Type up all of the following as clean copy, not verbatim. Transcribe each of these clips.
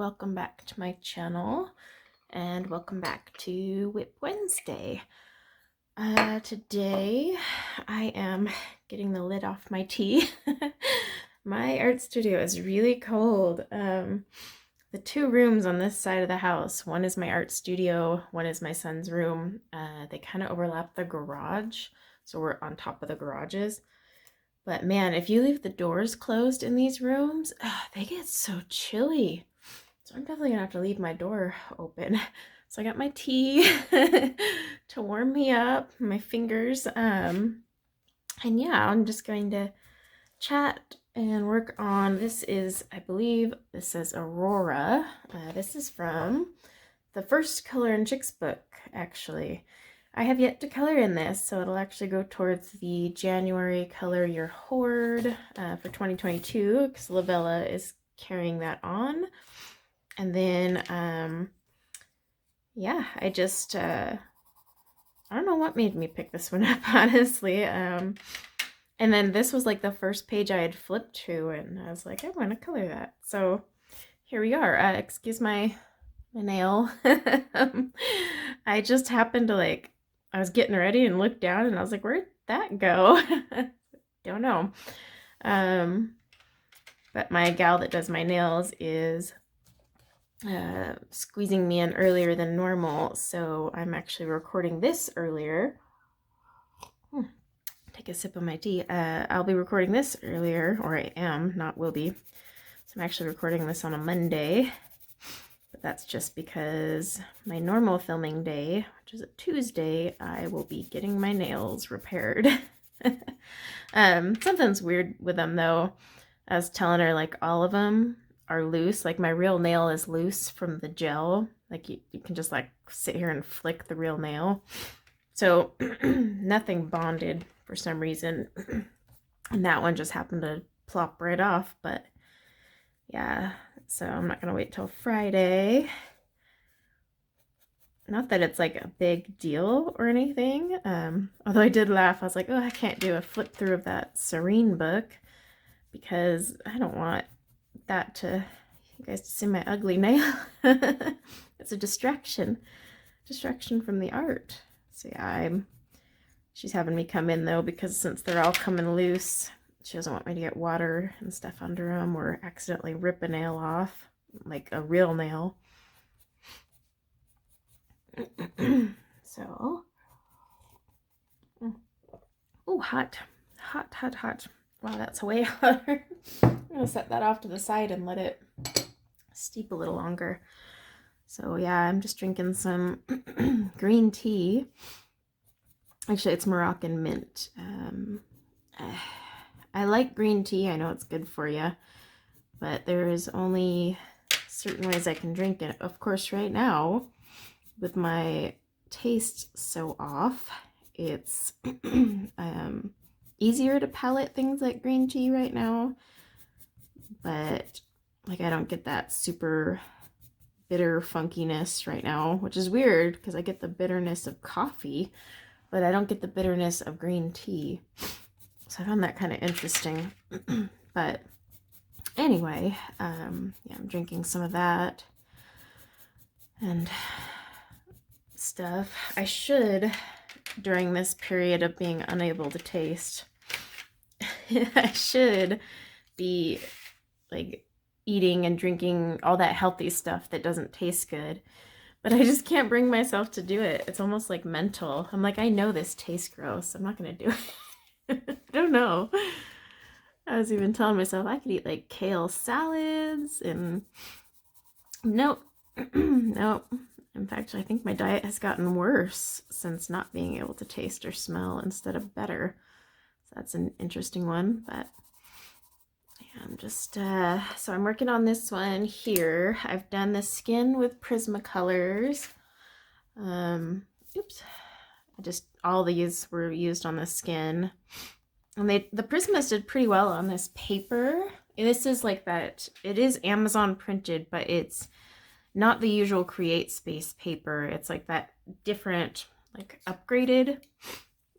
welcome back to my channel, and welcome back to WIP Wednesday. Today I am getting the lid off my tea. My art studio is really cold. The two rooms on this side of the house, one is my art studio, one is my son's room. They kind of overlap the garage, so we're on top of the garages. But man, if you leave the doors closed in these rooms, they get so chilly. So I'm definitely gonna have to leave my door open. So I got my tea to warm me up, my fingers. And yeah, I'm just going to chat and work on, this is, I believe this says Aurora. This is from the first Color and Chicks book, actually. I have yet to color in this, so it'll actually go towards the January Color Your Hoard for 2022, because Lavella is carrying that on. And then, yeah, I just, I don't know what made me pick this one up, honestly. And then this was like the first page I had flipped to, and I was like, I want to color that. So here we are. Excuse my nail. I just happened to I was getting ready and looked down and I was like, where'd that go? Don't know. But my gal that does my nails is squeezing me in earlier than normal, so I'm actually recording this earlier. Take a sip of my tea. I'll be recording this earlier, or I am, not will be. So I'm actually recording this on a Monday. But that's just because my normal filming day, which is a Tuesday, I will be getting my nails repaired. Something's weird with them though. I was telling her like all of them are loose. Like my real nail is loose from the gel. Like you can just like sit here and flick the real nail. So nothing bonded for some reason. And that one just happened to plop right off, but yeah. So I'm not gonna wait till Friday. Not that it's like a big deal or anything. Although I did laugh. I was like, oh, I can't do a flip through of that Serene book because I don't want that to, you guys to see my ugly nail. It's a distraction from the art. So yeah, she's having me come in though, because since they're all coming loose, she doesn't want me to get water and stuff under them or accidentally rip a nail off, like a real nail. So, oh, hot. Wow, that's way hotter. I'm gonna set that off to the side and let it steep a little longer. So yeah, I'm just drinking some green tea. Actually, it's Moroccan mint. I like green tea. I know it's good for you, but there's only certain ways I can drink it. Of course, right now, with my taste so off, it's easier to palate things like green tea right now. But like I don't get that super bitter funkiness right now, which is weird because I get the bitterness of coffee, but I don't get the bitterness of green tea. So I found that kind of interesting. But anyway, yeah, I'm drinking some of that and stuff. I should, during this period of being unable to taste, I should be like eating and drinking all that healthy stuff that doesn't taste good. But I just can't bring myself to do it. It's almost like mental. I'm like, I know this tastes gross. I'm not going to do it. I don't know. I was even telling myself I could eat like kale salads and nope. Nope. In fact, I think my diet has gotten worse since not being able to taste or smell instead of better. So that's an interesting one, but yeah, I'm just, so I'm working on this one here. I've done the skin with Prismacolors. Oops. All these were used on the skin. And the Prismas did pretty well on this paper. This is like that, it is Amazon printed, but it's not the usual Create Space paper. It's like that different, like upgraded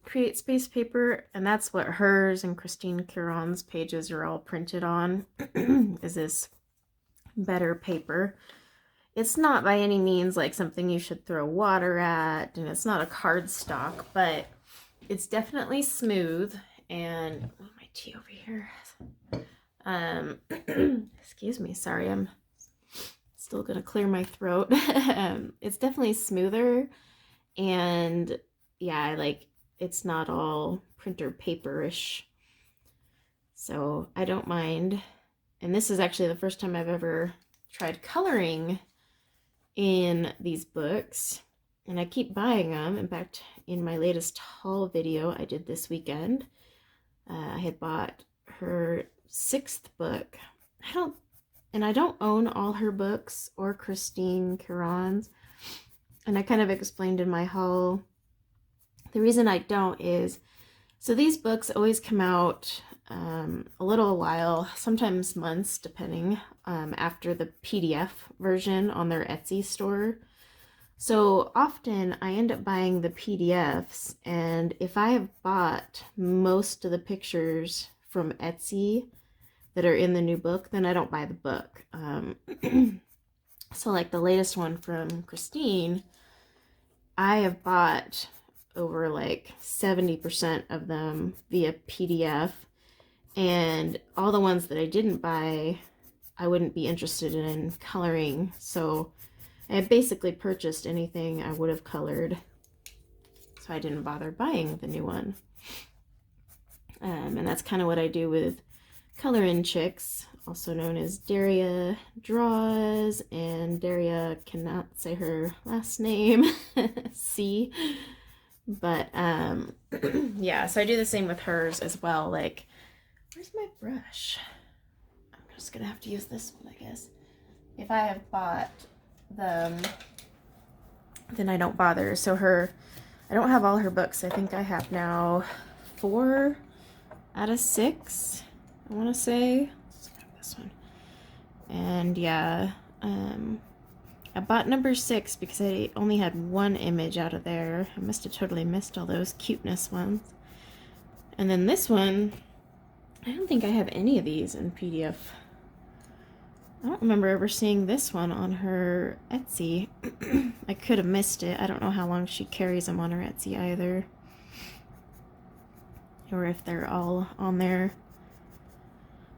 Create Space paper. And that's what hers and Christine Caron's pages are all printed on, is this better paper. It's not by any means like something you should throw water at, and it's not a cardstock, but it's definitely smooth. And oh, my tea over here. Excuse me, sorry, I'm still gonna clear my throat. It's definitely smoother, and yeah, it's not all printer paperish, so I don't mind. And this is actually the first time I've ever tried coloring in these books, and I keep buying them. In fact, in my latest haul video I did this weekend, I had bought her 6th book. I don't own all her books or Christine Caron's, and I kind of explained in my haul the reason I don't is, so these books always come out a little while, sometimes months, depending, after the PDF version on their Etsy store. So often I end up buying the PDFs, and if I have bought most of the pictures from Etsy that are in the new book, then I don't buy the book. So like the latest one from Christine, I have bought over like 70% of them via PDF, and all the ones that I didn't buy, I wouldn't be interested in coloring. So I basically purchased anything I would have colored, so I didn't bother buying the new one. And that's kind of what I do with Colorin' Chicks, also known as Daria Draws, and Daria cannot say her last name, C. But yeah, so I do the same with hers as well. Like, where's my brush? I'm just gonna have to use this one, I guess. If I have bought them, then I don't bother. So I don't have all her books. I think I have now 4 out of 6, I want to say. Let's grab this one. And yeah, I bought number 6 because I only had 1 image out of there. I must have totally missed all those cuteness ones. And then this one, I don't think I have any of these in PDF. I don't remember ever seeing this one on her Etsy. I could have missed it. I don't know how long she carries them on her Etsy either, or if they're all on there.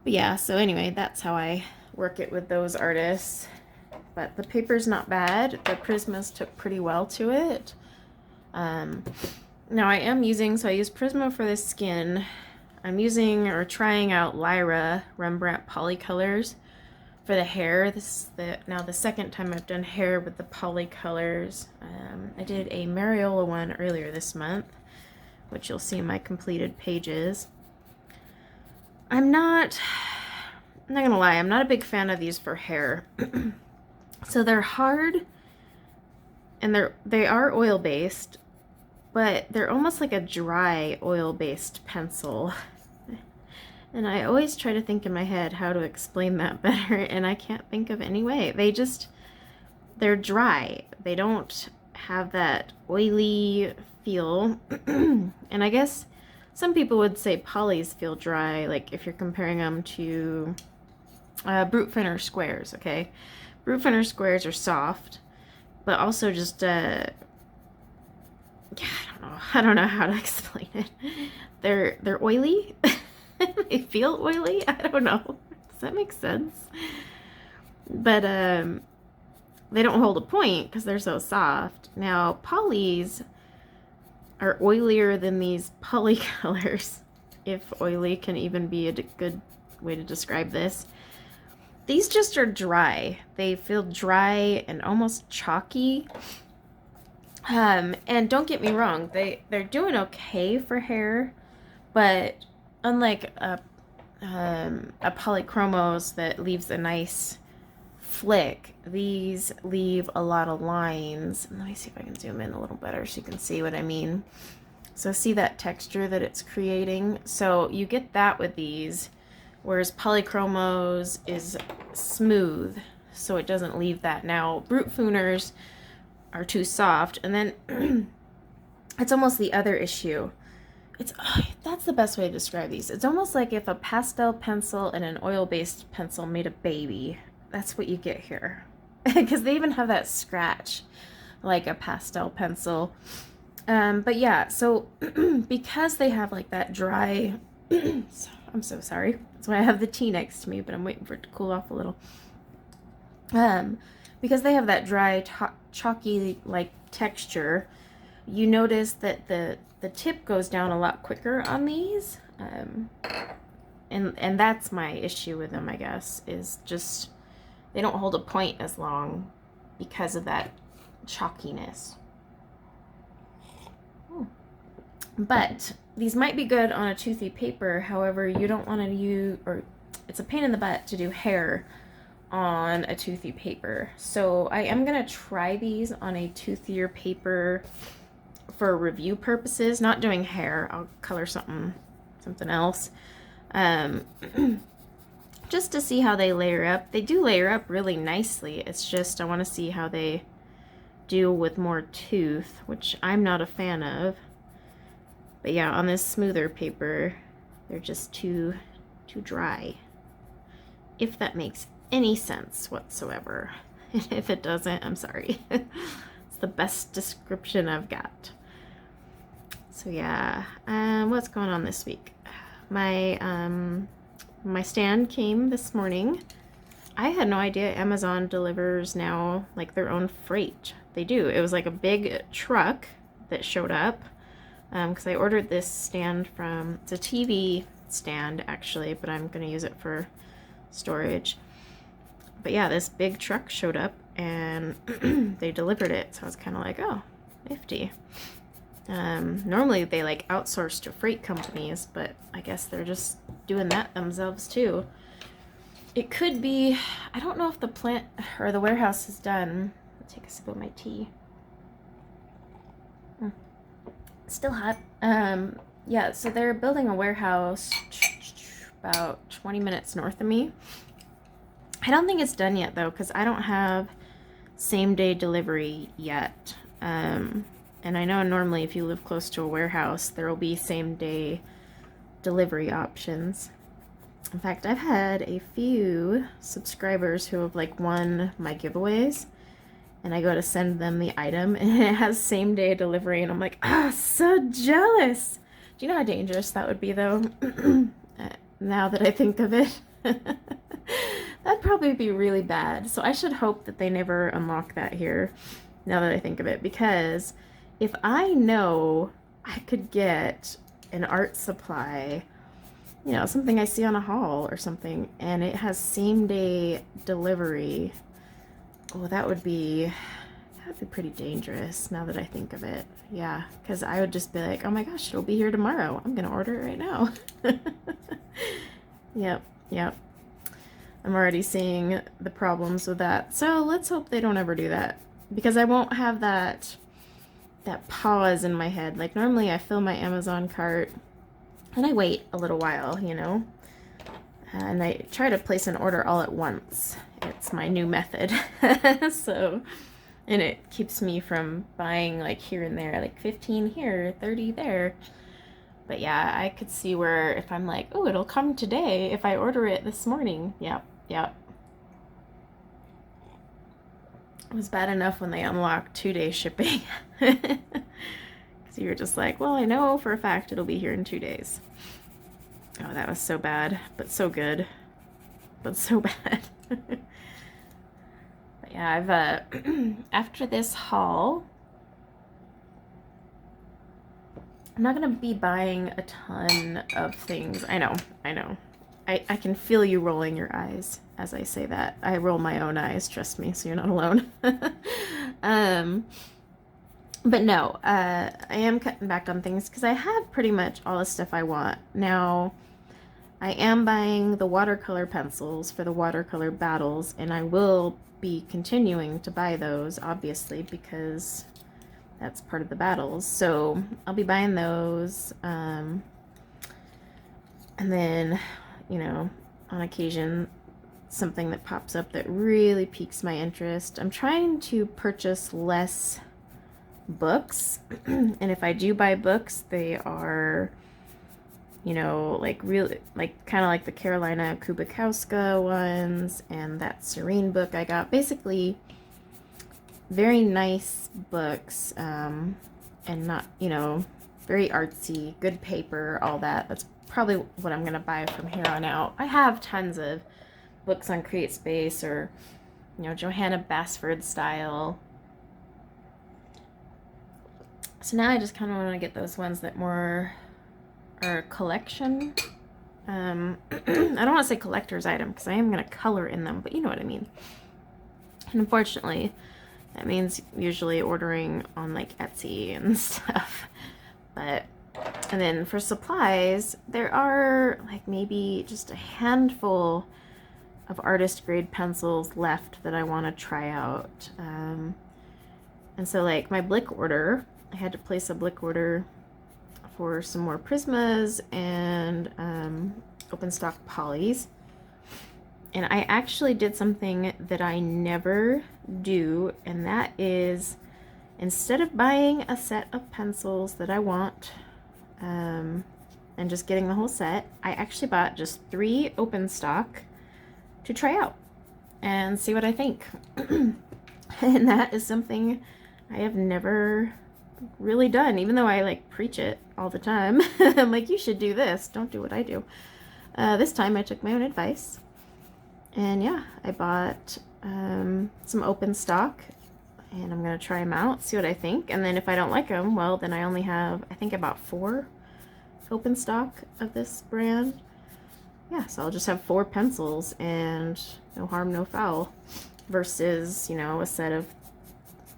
But yeah, so anyway, that's how I work it with those artists. But the paper's not bad. The Prismas took pretty well to it. Now I am using, so I use Prisma for the skin. I'm using or trying out Lyra Rembrandt Polycolors for the hair. This is now the second time I've done hair with the Polycolors. I did a Mariola one earlier this month, which you'll see in my completed pages. I'm not gonna lie, I'm not a big fan of these for hair. So they're hard, and they are oil-based, but they're almost like a dry oil-based pencil. And I always try to think in my head how to explain that better, and I can't think of any way. They're dry. They don't have that oily feel. And I guess some people would say polys feel dry, like if you're comparing them to Brute Thinner squares, okay? Brute Thinner squares are soft, but also just, yeah, I don't know how to explain it. They're oily. They feel oily. I don't know. Does that make sense? But they don't hold a point because they're so soft. Now polys are oilier than these Polycolors, if oily can even be a good way to describe this. These just are dry. They feel dry and almost chalky. And don't get me wrong, they're doing okay for hair, but unlike a Polychromos that leaves a nice flick, these leave a lot of lines. Let me see if I can zoom in a little better so you can see what I mean. So see that texture that it's creating? So you get that with these, whereas Polychromos is smooth, so it doesn't leave that. Now, Brute Fooners are too soft, and then it's almost the other issue. That's the best way to describe these. It's almost like if a pastel pencil and an oil-based pencil made a baby. that's what you get here. Because they even have that scratch like a pastel pencil. But yeah, so because they have like that dry, I'm so sorry. That's why I have the tea next to me, but I'm waiting for it to cool off a little. Because they have that dry, chalky like texture, you notice that the tip goes down a lot quicker on these. And that's my issue with them, I guess, is just they don't hold a point as long because of that chalkiness. But these might be good on a toothy paper. However, you don't want to use, or it's a pain in the butt to do hair on a toothy paper. So I am going to try these on a toothier paper for review purposes. Not doing hair. I'll color something else. Just to see how they layer up. They do layer up really nicely. It's just I want to see how they do with more tooth, which I'm not a fan of. But yeah, on this smoother paper, they're just too dry. If that makes any sense whatsoever. If it doesn't, I'm sorry. It's the best description I've got. So yeah, what's going on this week? My stand came this morning. I had no idea Amazon delivers now like their own freight. They do. It was like a big truck that showed up. Because I ordered this stand from, it's a TV stand actually, but I'm going to use it for storage. But yeah, this big truck showed up and they delivered it. So I was kind of like, oh, nifty. Normally they like outsource to freight companies, but I guess they're just doing that themselves too. It could be, I don't know if the plant or the warehouse is done. I'll take a sip of my tea. Still hot. Yeah, so they're building a warehouse about 20 minutes north of me. I don't think it's done yet though, because I don't have same day delivery yet. And I know normally if you live close to a warehouse, there will be same day delivery options. In fact, I've had a few subscribers who have like won my giveaways. And I go to send them the item and it has same day delivery and I'm like, so jealous. Do you know how dangerous that would be though? Now that I think of it. That'd probably be really bad. So I should hope that they never unlock that here, now that I think of it. Because if I know I could get an art supply, you know, something I see on a haul or something, and it has same day delivery, well, that would be pretty dangerous now that I think of it. Yeah, because I would just be like, oh my gosh, it'll be here tomorrow. I'm going to order it right now. Yep. I'm already seeing the problems with that. So let's hope they don't ever do that. Because I won't have that pause in my head. Like normally I fill my Amazon cart and I wait a little while, you know. And I try to place an order all at once. It's my new method. So, and it keeps me from buying like here and there, like 15 here, 30 there. But yeah, I could see where if I'm like, oh, it'll come today if I order it this morning. Yep. It was bad enough when they unlocked 2-day shipping. Because you were just like, well, I know for a fact it'll be here in 2 days. Oh, that was so bad, but so good. But so bad. But yeah, I've, after this haul, I'm not going to be buying a ton of things. I know. I can feel you rolling your eyes as I say that. I roll my own eyes, trust me, so you're not alone. But no, I am cutting back on things because I have pretty much all the stuff I want. Now, I am buying the watercolor pencils for the watercolor battles, and I will be continuing to buy those, obviously, because that's part of the battles. So I'll be buying those. And then, you know, on occasion, something that pops up that really piques my interest. I'm trying to purchase less books. And if I do buy books, they are, you know, like really, like kind of like the Carolina Kubikowska ones and that Serene book I got. Basically, very nice books, and not, you know, very artsy, good paper, all that. That's probably what I'm gonna buy from here on out. I have tons of books on CreateSpace or, you know, Johanna Basford style. So now I just kind of want to get those ones that more are collection. I don't want to say collector's item because I am going to color in them, but you know what I mean. And unfortunately, that means usually ordering on like Etsy and stuff. But, and then for supplies, there are like maybe just a handful of artist grade pencils left that I want to try out. And so like my Blick order, I had to place a Blick order for some more Prismas and open stock polys. And I actually did something that I never do, and that is, instead of buying a set of pencils that I want and just getting the whole set, I actually bought just 3 open stock to try out and see what I think. And that is something I have never really done, even though I like preach it all the time. I'm like, you should do this, don't do what I do. This time I took my own advice, and yeah, I bought some open stock, and I'm gonna try them out, see what I think, and then if I don't like them, well, then I only have, I think, about 4 open stock of this brand. Yeah, so I'll just have 4 pencils, and no harm, no foul, versus, you know, a set of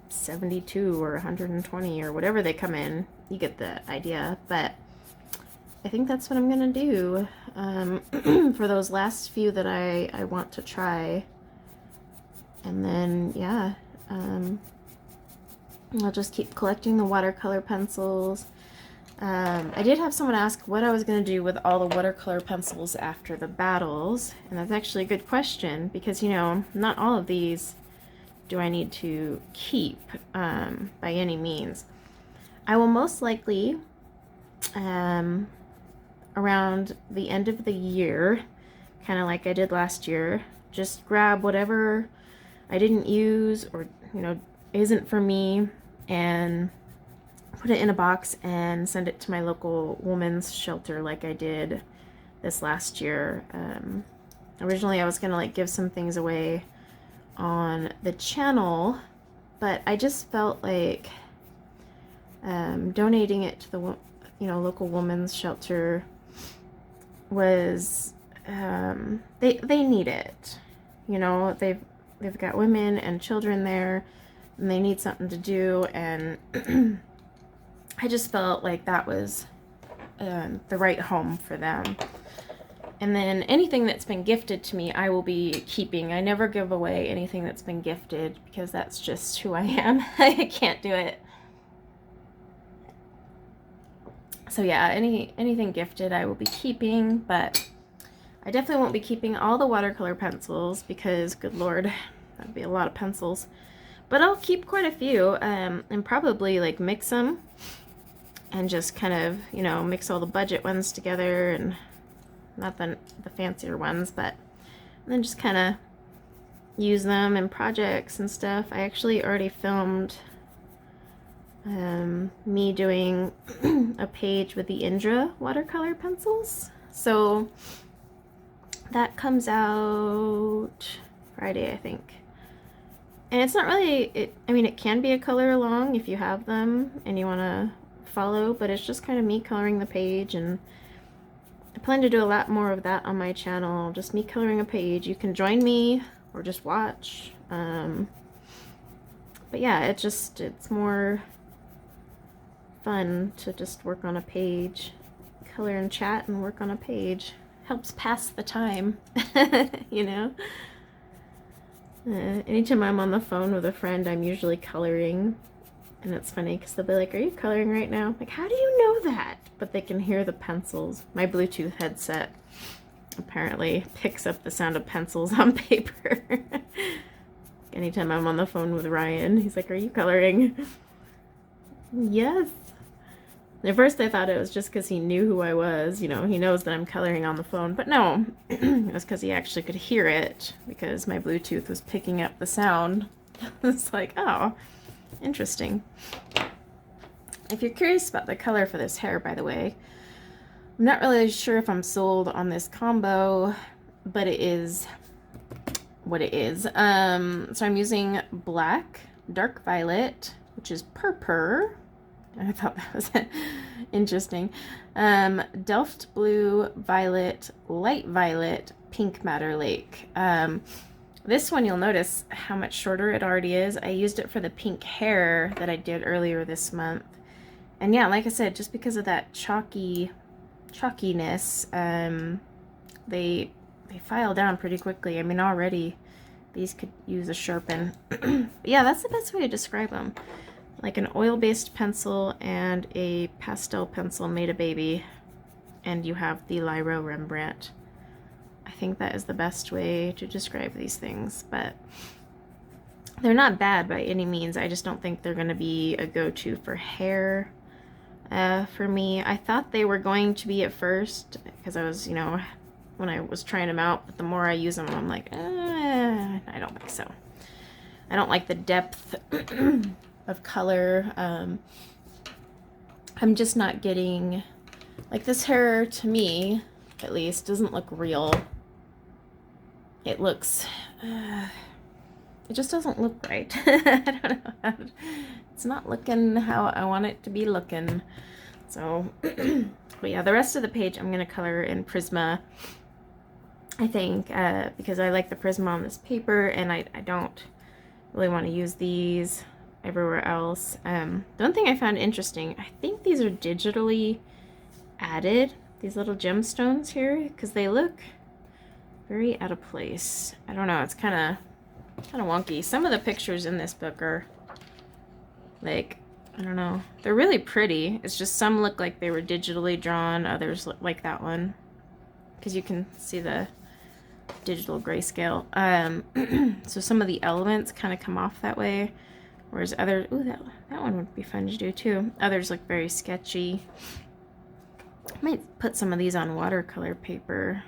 72 or 120 or whatever they come in. You get the idea. But I think that's what I'm gonna do for those last few that I want to try. And then yeah, I'll just keep collecting the watercolor pencils. I did have someone ask what I was going to do with all the watercolor pencils after the battles, and that's actually a good question, because, you know, not all of these do I need to keep by any means. I will most likely, around the end of the year, kind of like I did last year, just grab whatever I didn't use or, you know, isn't for me, and put it in a box and send it to my local women's shelter like I did this last year. Originally I was gonna like give some things away on the channel, but I just felt like donating it to the, you know, local women's shelter was they need it. You know, they've got women and children there, and they need something to do, and I just felt like that was the right home for them. And then anything that's been gifted to me, I will be keeping. I never give away anything that's been gifted, because that's just who I am. I can't do it. So yeah, anything gifted I will be keeping, but I definitely won't be keeping all the watercolor pencils, because good lord, that'd be a lot of pencils. But I'll keep quite a few, and probably like mix them and just kind of, you know, mix all the budget ones together, and not the fancier ones, but then just kind of use them in projects and stuff. I actually already filmed me doing a page with the Indra watercolor pencils, so that comes out Friday, I think. And it's not really, I mean, it can be a color along if you have them and you want to follow, but it's just kind of me coloring the page, and I plan to do a lot more of that on my channel, just me coloring a page. You can join me or just watch, but yeah, it's more fun to just work on a page, color and chat and work on a page. Helps pass the time. You know, anytime I'm on the phone with a friend, I'm usually coloring. And it's funny because they'll be like, are you coloring right now? I'm like, how do you know that? But they can hear the pencils. My Bluetooth headset apparently picks up the sound of pencils on paper. Anytime I'm on the phone with Ryan, he's like, are you coloring? Yes. At first I thought it was just because he knew who I was. You know, he knows that I'm coloring on the phone. But no, it was because he actually could hear it because my Bluetooth was picking up the sound. It's like, oh, interesting. If you're curious about the color for this hair, by the way, I'm not really sure if I'm sold on this combo, but it is what it is. So I'm using black, dark violet, which is purple. I thought that was interesting. Delft blue, violet, light violet, pink madder lake. This one, you'll notice how much shorter it already is. I used it for the pink hair that I did earlier this month. And yeah, like I said, just because of that chalkiness, they file down pretty quickly. I mean, already these could use a sharpen. But yeah, that's the best way to describe them. Like an oil-based pencil and a pastel pencil made a baby, and you have the Lyra Rembrandt. I think that is the best way to describe these things, but they're not bad by any means. I just don't think they're going to be a go-to for hair for me. I thought they were going to be at first because I was, you know, when I was trying them out, but the more I use them, I'm like, I don't think so. I don't like the depth of color. I'm just not getting, like, this hair to me at least doesn't look real. It looks it just doesn't look right. I don't know, it's not looking how I want it to be looking. So but yeah, the rest of the page I'm gonna color in Prisma, I think, because I like the Prisma on this paper, and I don't really want to use these everywhere else. The one thing I found interesting, I think these are digitally added, these little gemstones here, because they look very out of place. I don't know, it's kind of wonky. Some of the pictures in this book are like, I don't know, they're really pretty. It's just some look like they were digitally drawn, others look like that one, because you can see the digital grayscale. So some of the elements kind of come off that way, whereas others, ooh, that one would be fun to do too. Others look very sketchy. I might put some of these on watercolor paper.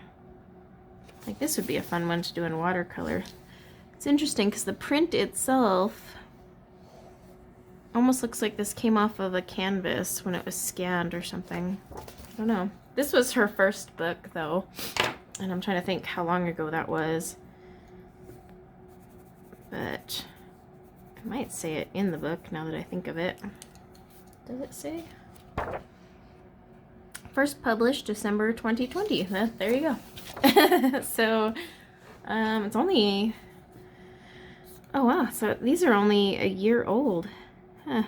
Like this would be a fun one to do in watercolor. It's interesting because the print itself almost looks like this came off of a canvas when it was scanned or something. I don't know. This was her first book though, and I'm trying to think how long ago that was. But I might say it in the book now that I think of it. Does it say? First published December 2020. There you go. So it's only, oh wow, so these are only a year old. Huh.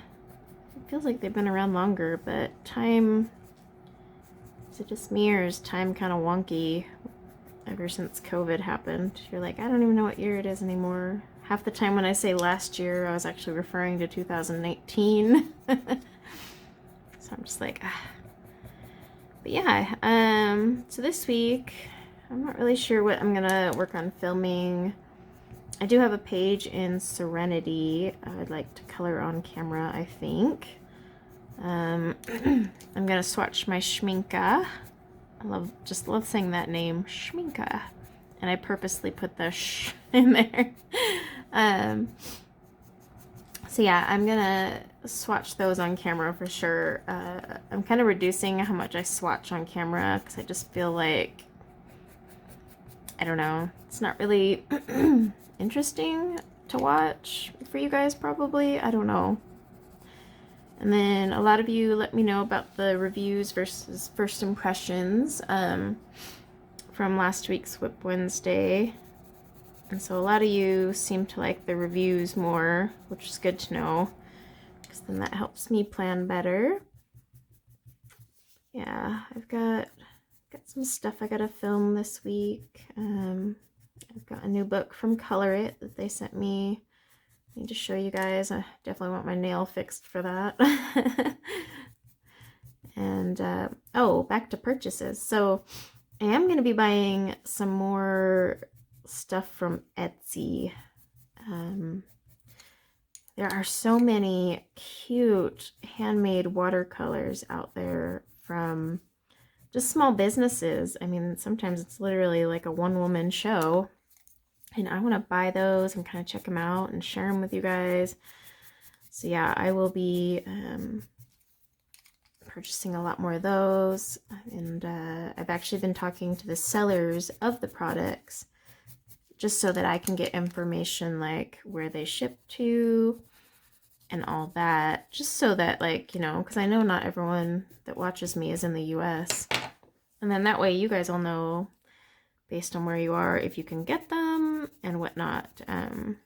It feels like they've been around longer, but time, is it just me, or is time kind of wonky ever since COVID happened? You're like, I don't even know what year it is anymore. Half the time when I say last year, I was actually referring to 2019. So I'm just like, ah. But yeah, so this week, I'm not really sure what I'm gonna work on filming. I do have a page in Serenity I would like to color on camera, I think. I'm gonna swatch my Schminka. I just love saying that name, Schminka. And I purposely put the sh in there. So yeah, I'm gonna swatch those on camera for sure. I'm kind of reducing how much I swatch on camera because I just feel like, I don't know, it's not really interesting to watch for you guys probably. I don't know. And then a lot of you let me know about the reviews versus first impressions from last week's WIP Wednesday. And so a lot of you seem to like the reviews more, which is good to know, because then that helps me plan better. Yeah, I've got some stuff I gotta film this week. I've got a new book from Color It that they sent me. I need to show you guys. I definitely want my nail fixed for that. And oh, back to purchases. So I am going to be buying some more stuff from Etsy. There are so many cute handmade watercolors out there from just small businesses. I mean, sometimes it's literally like a one-woman show, and I want to buy those and kind of check them out and share them with you guys. So yeah, I will be purchasing a lot more of those, and I've actually been talking to the sellers of the products just so that I can get information like where they ship to and all that, just so that, like, you know, because I know not everyone that watches me is in the US, and then that way you guys will know based on where you are if you can get them and whatnot. And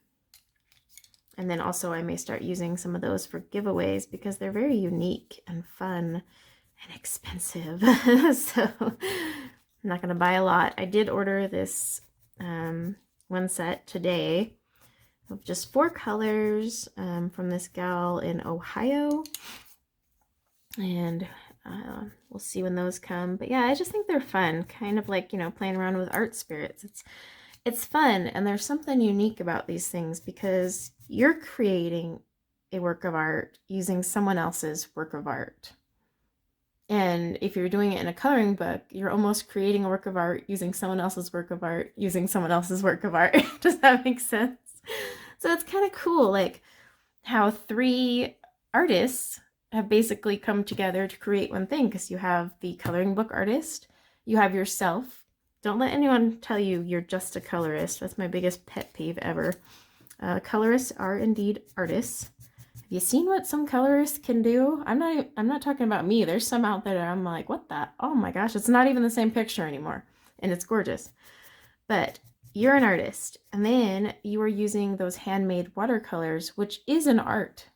then also I may start using some of those for giveaways because they're very unique and fun and expensive. So I'm not going to buy a lot. I did order this one set today of just 4 colors from this gal in Ohio. And we'll see when those come. But yeah, I just think they're fun. Kind of like, you know, playing around with art spirits. It's fun, and there's something unique about these things because you're creating a work of art using someone else's work of art. And if you're doing it in a coloring book, you're almost creating a work of art using someone else's work of art using someone else's work of art. Does that make sense? So it's kind of cool, like how 3 artists have basically come together to create one thing, because you have the coloring book artist, you have yourself. Don't let anyone tell you you're just a colorist. That's my biggest pet peeve ever. Colorists are indeed artists. Have you seen what some colorists can do? I'm not talking about me. There's some out there that I'm like, what the? Oh my gosh, it's not even the same picture anymore. And it's gorgeous. But you're an artist. And then you are using those handmade watercolors, which is an art.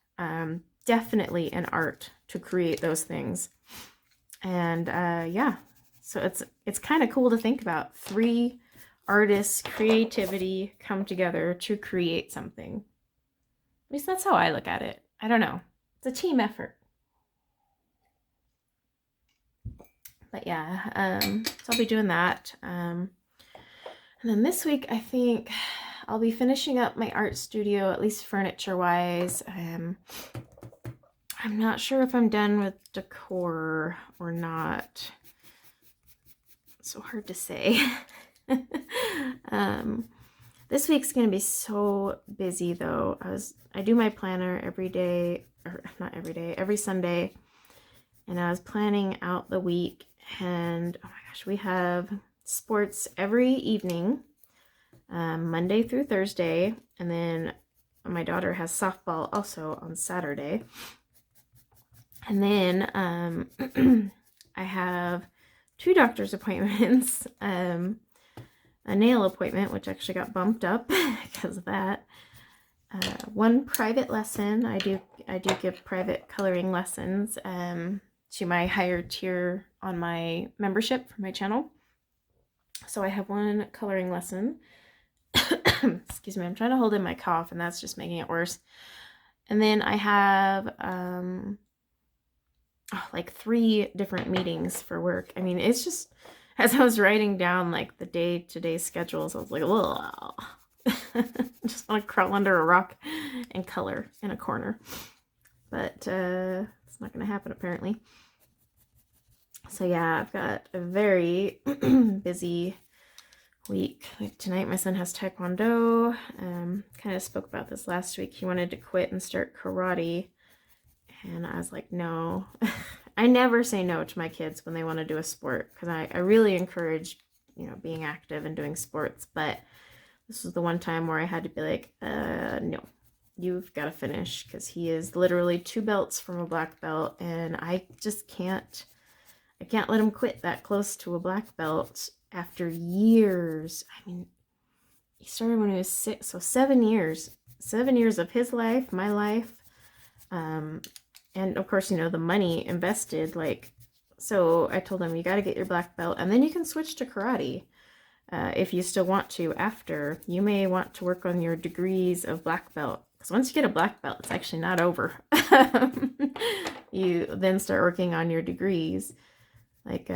Definitely an art to create those things. And yeah. So it's kind of cool to think about. 3 artists' creativity come together to create something. At least that's how I look at it. I don't know. It's a team effort. But yeah, so I'll be doing that. And then this week, I think I'll be finishing up my art studio, at least furniture-wise. I'm not sure if I'm done with decor or not. So hard to say. This week's gonna be so busy though. I do my planner every day, or not every day, every Sunday, and I was planning out the week, and oh my gosh, we have sports every evening, Monday through Thursday, and then my daughter has softball also on Saturday. And then I have 2 doctor's appointments, a nail appointment, which actually got bumped up because of that. 1 private lesson. I do give private coloring lessons to my higher tier on my membership for my channel. So I have 1 coloring lesson. Excuse me, I'm trying to hold in my cough and that's just making it worse. And then I have like 3 different meetings for work. I mean, it's just, as I was writing down like the day-to-day schedules, I was like, oh, just want to crawl under a rock and color in a corner. But it's not going to happen apparently. So yeah, I've got a very busy week. Like tonight my son has Taekwondo. Kind of spoke about this last week. He wanted to quit and start karate. And I was like, no. I never say no to my kids when they want to do a sport, because I really encourage, you know, being active and doing sports. But this was the one time where I had to be like, no, you've got to finish, because he is literally 2 belts from a black belt, and I just can't let him quit that close to a black belt after years. I mean, he started when he was 6, so 7 years. 7 years of his life, my life. And of course, you know, the money invested, like, so I told him, you got to get your black belt, and then you can switch to karate if you still want to after. You may want to work on your degrees of black belt, because once you get a black belt, it's actually not over. You then start working on your degrees. Like,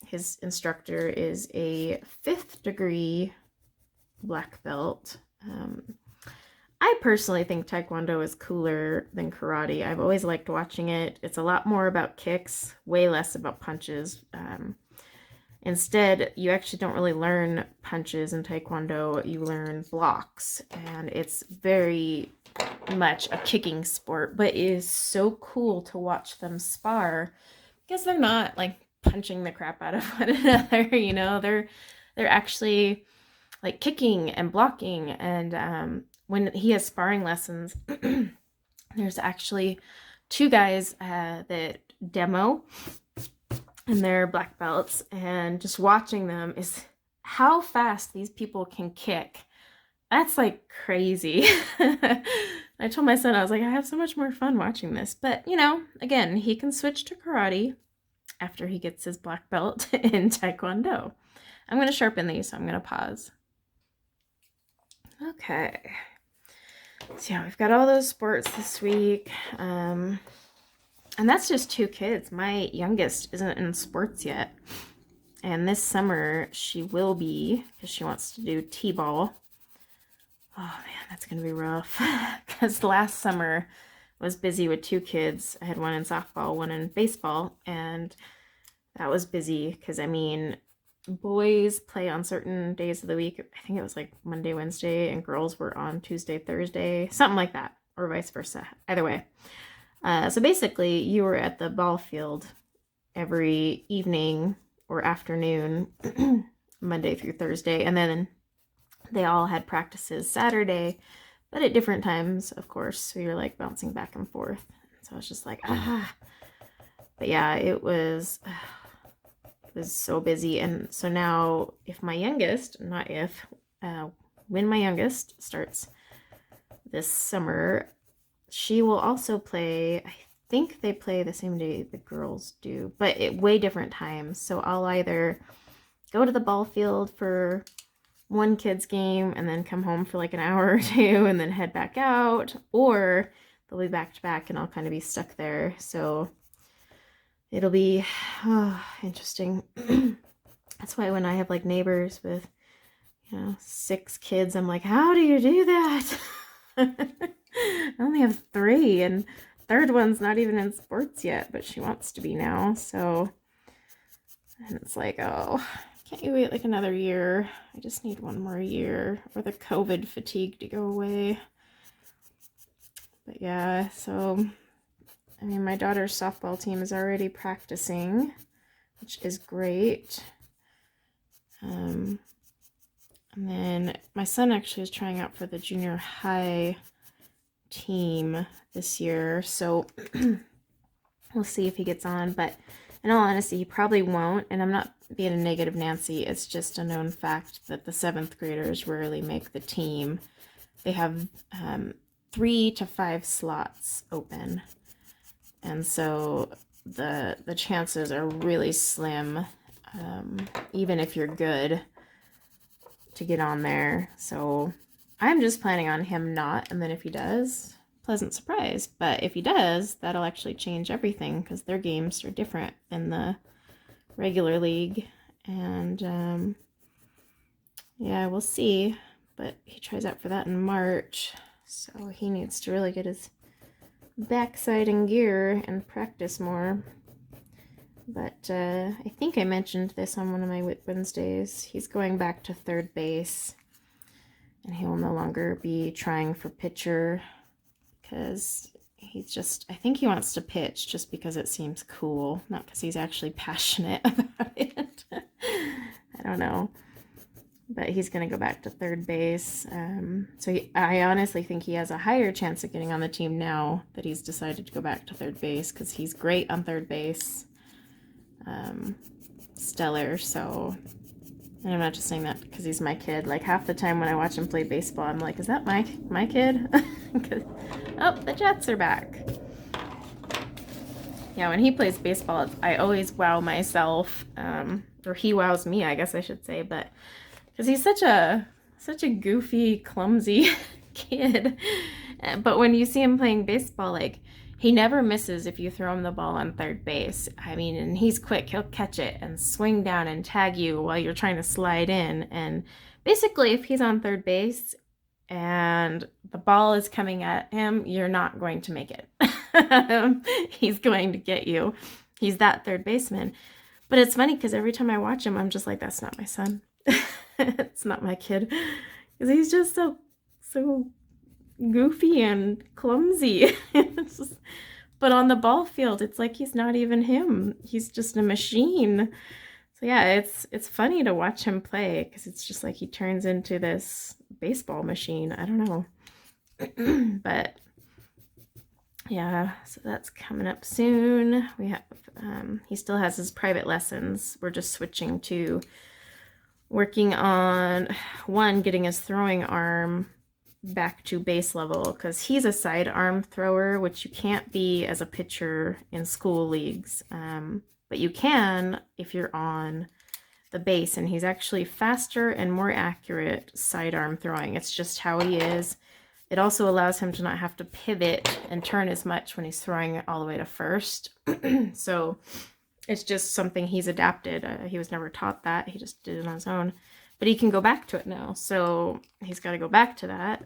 his instructor is a 5th degree black belt. I personally think Taekwondo is cooler than karate. I've always liked watching it. It's a lot more about kicks, way less about punches. Instead, you actually don't really learn punches in Taekwondo, you learn blocks, and it's very much a kicking sport, but it is so cool to watch them spar because they're not like punching the crap out of one another, you know, they're actually like kicking and blocking. And when he has sparring lessons, there's actually two guys that demo, and they're black belts, and just watching them is how fast these people can kick. That's like crazy. I told my son, I was like, I have so much more fun watching this. But, you know, again, he can switch to karate after he gets his black belt in Taekwondo. I'm going to sharpen these, so I'm going to pause. Okay. So yeah, we've got all those sports this week. And that's just 2 kids. My youngest isn't in sports yet. And this summer she will be, because she wants to do t-ball. Oh man, that's going to be rough. Because last summer I was busy with 2 kids. I had one in softball, one in baseball. And that was busy because, I mean, boys play on certain days of the week. I think it was like Monday, Wednesday, and girls were on Tuesday, Thursday, something like that, or vice versa. Either way. So basically, you were at the ball field every evening or afternoon, Monday through Thursday, and then they all had practices Saturday, but at different times, of course. So you're like bouncing back and forth. So I was just like, ah. But yeah, it was so busy. And so now, if my youngest, not if, when my youngest starts this summer, she will also play. I think they play the same day the girls do, but at way different times. So I'll either go to the ball field for one kid's game and then come home for like an hour or 2 and then head back out, or they'll be back to back and I'll kind of be stuck there. So it'll be interesting. That's why when I have like neighbors with, 6 kids, I'm like, how do you do that? I only have 3, and third one's not even in sports yet, but she wants to be now. So, and it's like, oh, can't you wait like another year? I just need 1 more year, or the COVID fatigue to go away. But yeah, so, I mean, my daughter's softball team is already practicing, which is great. And then my son actually is trying out for the junior high team this year, so we'll see if he gets on. But in all honesty, he probably won't, and I'm not being a negative Nancy. It's just a known fact that the 7th graders rarely make the team. They have 3 to 5 slots open, and so the chances are really slim, even if you're good, to get on there. So I'm just planning on him not, and then if he does, pleasant surprise. But if he does, that'll actually change everything, because their games are different than the regular league. And yeah, we'll see. But he tries out for that in March, so he needs to really get his backside in gear and practice more. But I think I mentioned this on one of my WIP Wednesdays. He's going back to 3rd base, and he will no longer be trying for pitcher, because he's just, I think he wants to pitch just because it seems cool, not because he's actually passionate about it. I don't know. But he's going to go back to 3rd base. So I honestly think he has a higher chance of getting on the team now that he's decided to go back to 3rd base, because he's great on 3rd base. Stellar. So, and I'm not just saying that because he's my kid. Like, half the time when I watch him play baseball, I'm like, is that my kid? Oh, the Jets are back. Yeah, when he plays baseball, I always wow myself, or he wows me, I guess I should say, but because he's such a goofy, clumsy kid. But when you see him playing baseball, like, he never misses if you throw him the ball on 3rd base. I mean, and he's quick. He'll catch it and swing down and tag you while you're trying to slide in. And basically, if he's on 3rd base and the ball is coming at him, you're not going to make it. He's going to get you. He's that third baseman. But it's funny because every time I watch him, I'm just like, that's not my son. It's not my kid. Because he's just so goofy and clumsy. But on the ball field, it's like he's not even him. He's just a machine. So yeah, it's funny to watch him play because it's just like he turns into this baseball machine. I don't know. But yeah, so that's coming up soon. We have he still has his private lessons. We're just switching to working on getting his throwing arm back to base level, because he's a sidearm thrower, which you can't be as a pitcher in school leagues, but you can if you're on the base, and he's actually faster and more accurate sidearm throwing. It's just how he is. It also allows him to not have to pivot and turn as much when he's throwing it all the way to first. So it's just something he's adapted. He was never taught that. He just did it on his own. But he can go back to it now. So he's got to go back to that,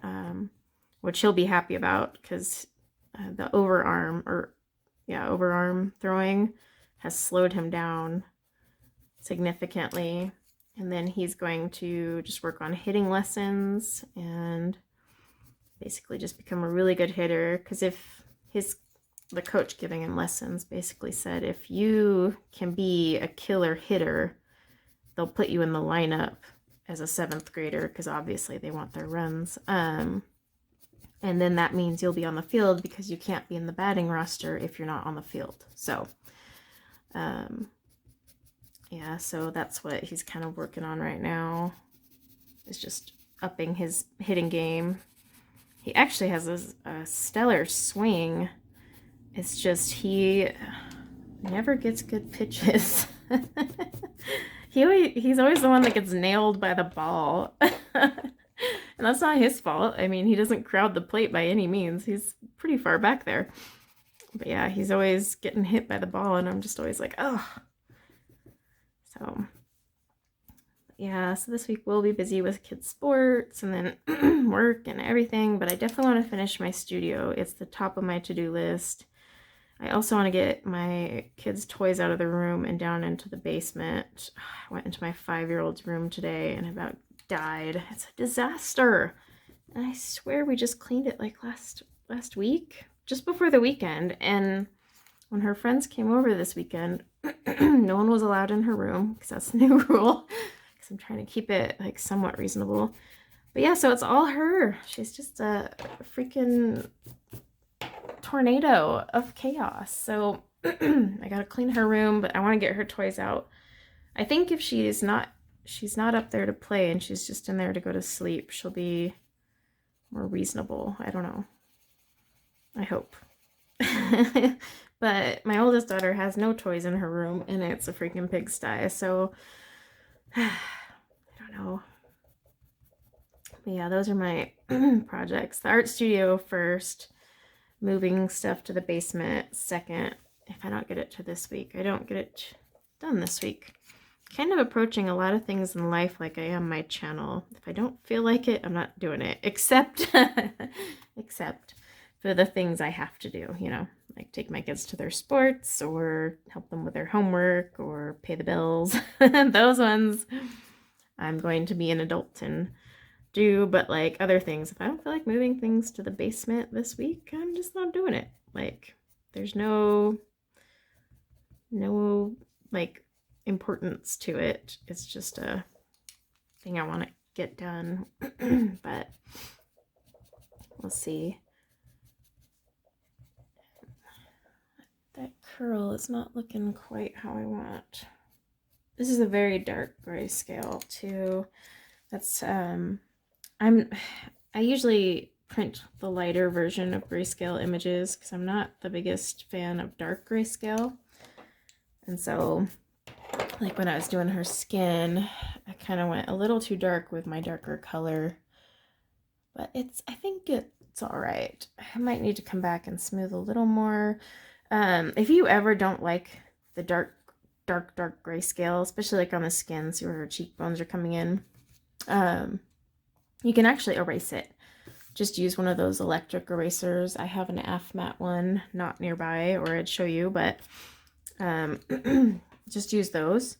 which he'll be happy about, because the overarm throwing has slowed him down significantly. And then he's going to just work on hitting lessons and basically just become a really good hitter, because the coach giving him lessons basically said, if you can be a killer hitter, they'll put you in the lineup as a 7th grader, because obviously they want their runs. And then that means you'll be on the field, because you can't be in the batting roster if you're not on the field. So, yeah, so that's what he's kind of working on right now, is just upping his hitting game. He actually has a stellar swing. It's just he never gets good pitches. He's always the one that gets nailed by the ball. And that's not his fault. I mean, he doesn't crowd the plate by any means. He's pretty far back there. But yeah, he's always getting hit by the ball, and I'm just always like, oh. So yeah, so this week we'll be busy with kids' sports and then work and everything, but I definitely want to finish my studio. It's the top of my to-do list. I also want to get my kids' toys out of the room and down into the basement. I went into my 5-year-old's room today and about died. It's a disaster. And I swear we just cleaned it like last week, just before the weekend. And when her friends came over this weekend, no one was allowed in her room, because that's the new rule. Because I'm trying to keep it like somewhat reasonable. But yeah, so it's all her. She's just a freaking tornado of chaos. So I gotta clean her room, but I want to get her toys out. I think if she's not up there to play and she's just in there to go to sleep, she'll be more reasonable. I don't know. I hope. But my oldest daughter has no toys in her room, and it's a freaking pigsty, so I don't know. But yeah, those are my projects. The art studio first, moving stuff to the basement second. If I don't get it to this week, I don't get it done this week. Kind of approaching a lot of things in life like I am my channel. If I don't feel like it, I'm not doing it, except for the things I have to do, you know, like take my kids to their sports or help them with their homework or pay the bills. Those ones I'm going to be an adult and do, but like other things, if I don't feel like moving things to the basement this week, I'm just not doing it. Like there's no like importance to it. It's just a thing I want to get done. But we'll see. That curl is not looking quite how I want. This is a very dark grayscale too. That's I usually print the lighter version of grayscale images because I'm not the biggest fan of dark grayscale. And so like when I was doing her skin, I kind of went a little too dark with my darker color. But I think it's all right. I might need to come back and smooth a little more. If you ever don't like the dark grayscale, especially like on the skin, see where her cheekbones are coming in, you can actually erase it. just use one of those electric erasers. I have an F-mat one not nearby, or I'd show you, but just use those.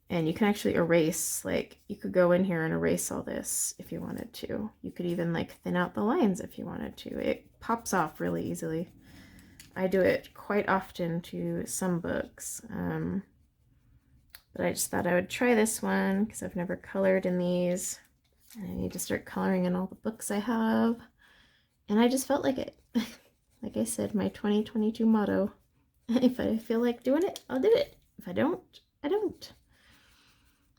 And you can actually erase, like, you could go in here and erase all this if you wanted to. You could even, like, thin out the lines if you wanted to. It pops off really easily. I do it quite often to some books. But I just thought I would try this one because I've never colored in these. And I need to start coloring in all the books I have. And I just felt like it. Like I said, my 2022 motto. If I feel like doing it, I'll do it. If I don't, I don't.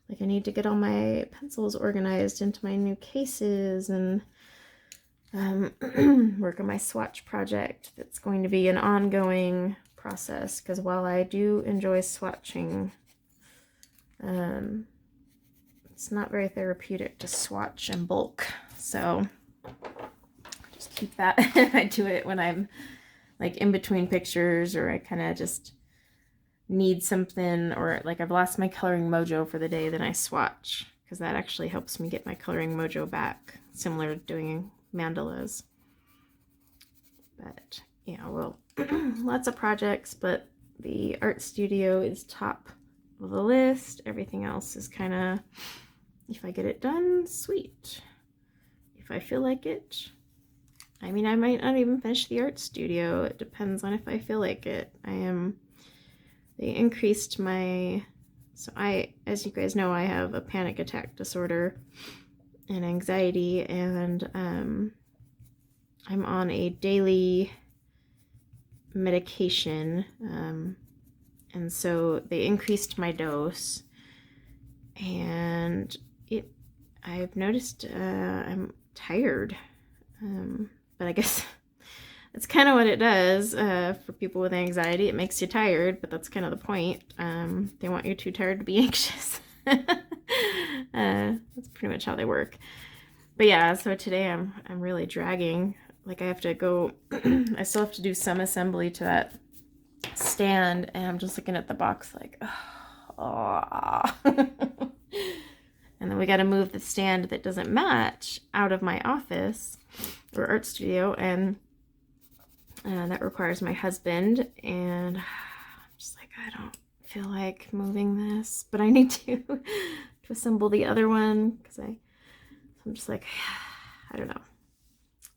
Like, I need to get all my pencils organized into my new cases and work on my swatch project. That's going to be an ongoing process, because while I do enjoy swatching, it's not very therapeutic to swatch in bulk. So just keep that. I do it when I'm like in between pictures, or I kind of just need something, or like I've lost my coloring mojo for the day, then I swatch, because that actually helps me get my coloring mojo back, similar to doing mandalas. But yeah, well, lots of projects, but the art studio is top of the list. Everything else is kind of, if I get it done, sweet. If I feel like it, I mean, I might not even finish the art studio. It depends on if I feel like it. They increased my, so as you guys know, I have a panic attack disorder and anxiety, and I'm on a daily medication, and so they increased my dose, and I've noticed I'm tired, but I guess that's kind of what it does for people with anxiety. It makes you tired, but that's kind of the point. They want you too tired to be anxious. That's pretty much how they work. But yeah, so today I'm really dragging. Like, I have to go, I still have to do some assembly to that stand, and I'm just looking at the box like, oh. And then we got to move the stand that doesn't match out of my office or art studio, and that requires my husband, and I'm just like, I don't feel like moving this, but I need to assemble the other one, because I'm just like, I don't know.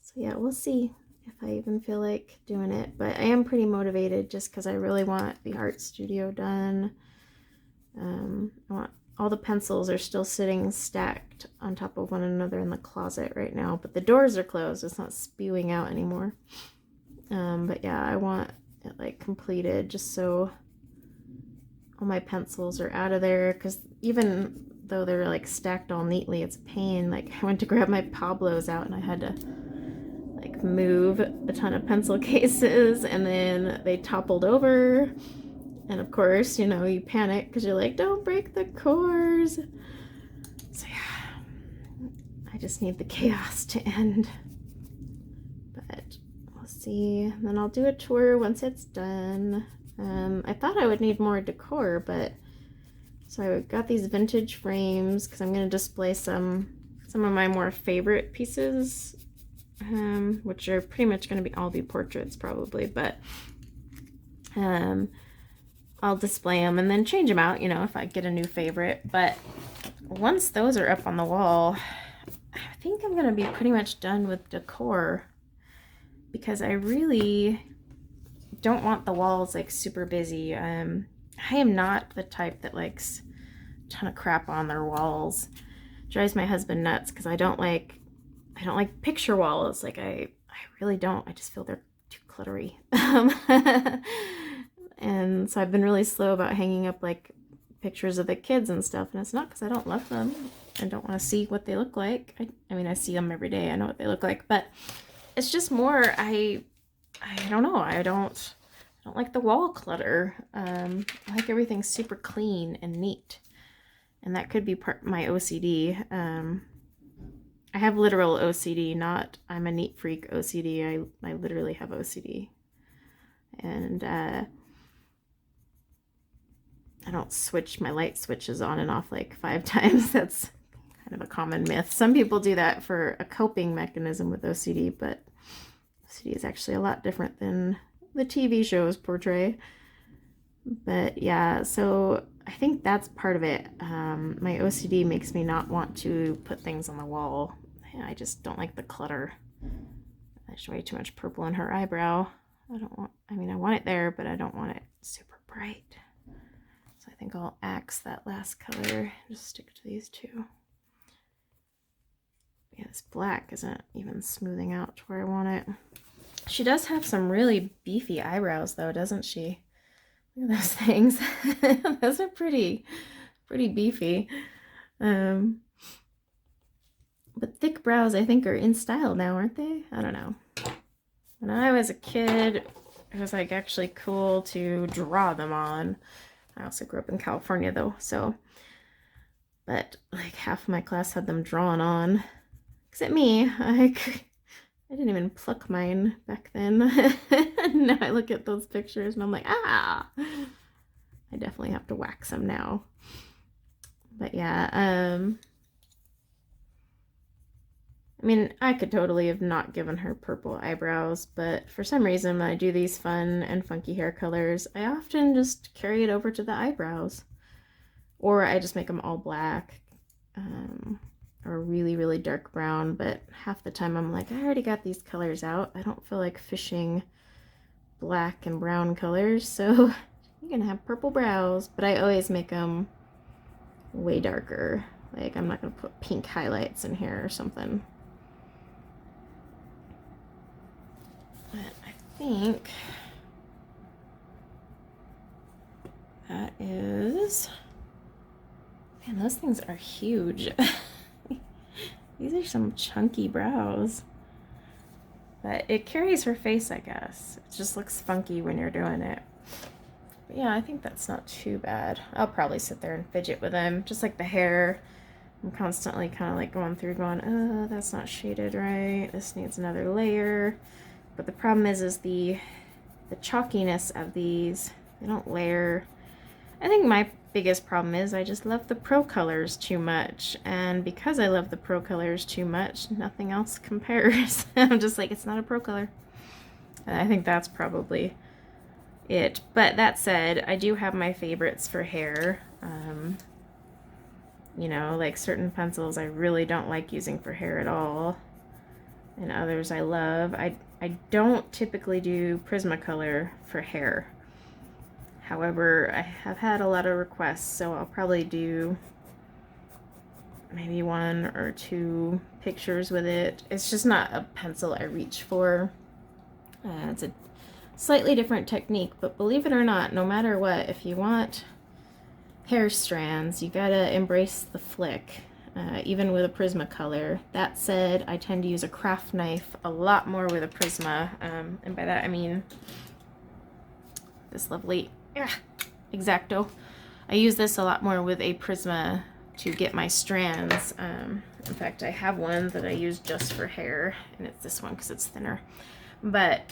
So yeah, we'll see if I even feel like doing it, but I am pretty motivated just because I really want the art studio done. I want, all the pencils are still sitting stacked on top of one another in the closet right now, but the doors are closed. It's not spewing out anymore. But yeah, I want it like completed, just so all my pencils are out of there, because even though they're like stacked all neatly, it's a pain. Like, I went to grab my Pablos out and I had to like move a ton of pencil cases, and then they toppled over, and of course, you know, you panic because you're like, don't break the cores. So yeah, I just need the chaos to end. But we'll see. And then I'll do a tour once it's done. I thought I would need more decor, but so I got these vintage frames because I'm going to display some of my more favorite pieces, which are pretty much going to all be portraits probably, but I'll display them and then change them out, you know, if I get a new favorite. But once those are up on the wall, I think I'm going to be pretty much done with decor, because I really don't want the walls like super busy. I am not the type that likes a ton of crap on their walls. It drives my husband nuts because I don't like picture walls. Like, I really don't. I just feel they're too cluttery. And so I've been really slow about hanging up like pictures of the kids and stuff, and it's not because I don't love them and don't want to see what they look like. I mean, I see them every day. I know what they look like, but it's just more, I don't know. I don't like the wall clutter. I like everything super clean and neat, and that could be part my OCD. I have literal OCD, not I'm a neat freak OCD. I literally have OCD, and I don't switch my light switches on and off like 5 times. That's kind of a common myth. Some people do that for a coping mechanism with OCD, but OCD is actually a lot different than the TV shows portray. But yeah, so I think that's part of it. My OCD makes me not want to put things on the wall. I just don't like the clutter. There's way too much purple in her eyebrow. I want it there, but I don't want it super bright. So I think I'll axe that last color, just stick to these two. Yeah, this black isn't even smoothing out to where I want it. She does have some really beefy eyebrows though, doesn't she? Look at those things. Those are pretty beefy. But thick brows, I think, are in style now, aren't they? I don't know. When I was a kid, it was like actually cool to draw them on. I also grew up in California though, so. But like half of my class had them drawn on. Except me, I didn't even pluck mine back then. Now I look at those pictures and I'm like, ah! I definitely have to wax them now. But yeah, I mean, I could totally have not given her purple eyebrows, but for some reason when I do these fun and funky hair colors, I often just carry it over to the eyebrows. Or I just make them all black, or really, really dark brown, but half the time I'm like, I already got these colors out. I don't feel like fishing black and brown colors, so you're gonna have purple brows, but I always make them way darker. Like, I'm not gonna put pink highlights in here or something. But I think that is, man, those things are huge. These are some chunky brows. But it carries her face, I guess. It just looks funky when you're doing it. But yeah, I think that's not too bad. I'll probably sit there and fidget with them. Just like the hair. I'm constantly kind of like going through going, oh, that's not shaded right. This needs another layer. But the problem is the chalkiness of these. They don't layer. I think my biggest problem is I just love the pro colors too much, and because I love the pro colors too much, nothing else compares. I'm just like, it's not a pro color. And I think that's probably it. But that said, I do have my favorites for hair. You know, like certain pencils I really don't like using for hair at all, and others I love. I don't typically do Prismacolor for hair. However, I have had a lot of requests, so I'll probably do maybe 1 or 2 pictures with it. It's just not a pencil I reach for. It's a slightly different technique, but believe it or not, no matter what, if you want hair strands, you gotta embrace the flick, even with a Prismacolor. That said, I tend to use a craft knife a lot more with a Prisma, and by that I mean this lovely X-Acto. I use this a lot more with a Prisma to get my strands. In fact, I have one that I use just for hair, and it's this one because it's thinner. But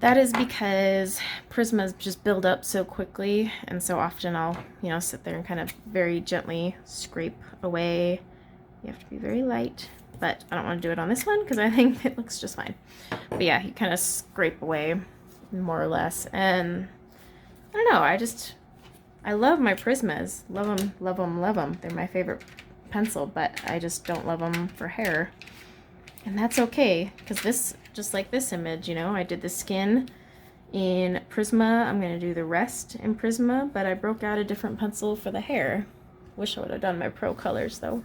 that is because Prismas just build up so quickly, and so often I'll, you know, sit there and kind of very gently scrape away. You have to be very light, but I don't want to do it on this one because I think it looks just fine. But yeah, you kind of scrape away more or less, and I don't know, I love my Prismas. Love them, love them, love them. They're my favorite pencil, but I just don't love them for hair. And that's okay, because this, just like this image, you know, I did the skin in Prisma. I'm going to do the rest in Prisma, but I broke out a different pencil for the hair. Wish I would have done my Pro Colors, though.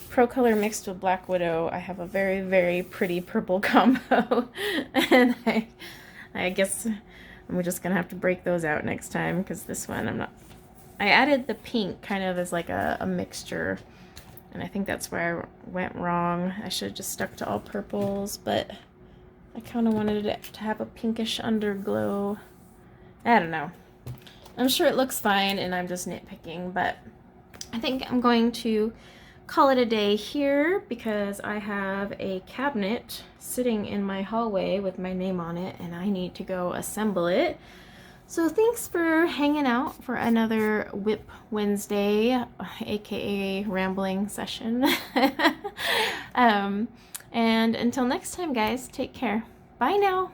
Pro Color mixed with Black Widow. I have a very, very pretty purple combo. And I guess I'm just going to have to break those out next time, because this one I'm not... I added the pink kind of as like a mixture, and I think that's where I went wrong. I should have just stuck to all purples, but I kind of wanted it to have a pinkish underglow. I don't know. I'm sure it looks fine, and I'm just nitpicking, but I think I'm going to call it a day here, because I have a cabinet sitting in my hallway with my name on it, and I need to go assemble it. So thanks for hanging out for another WIP Wednesday, aka rambling session. And until next time, guys, take care. Bye now.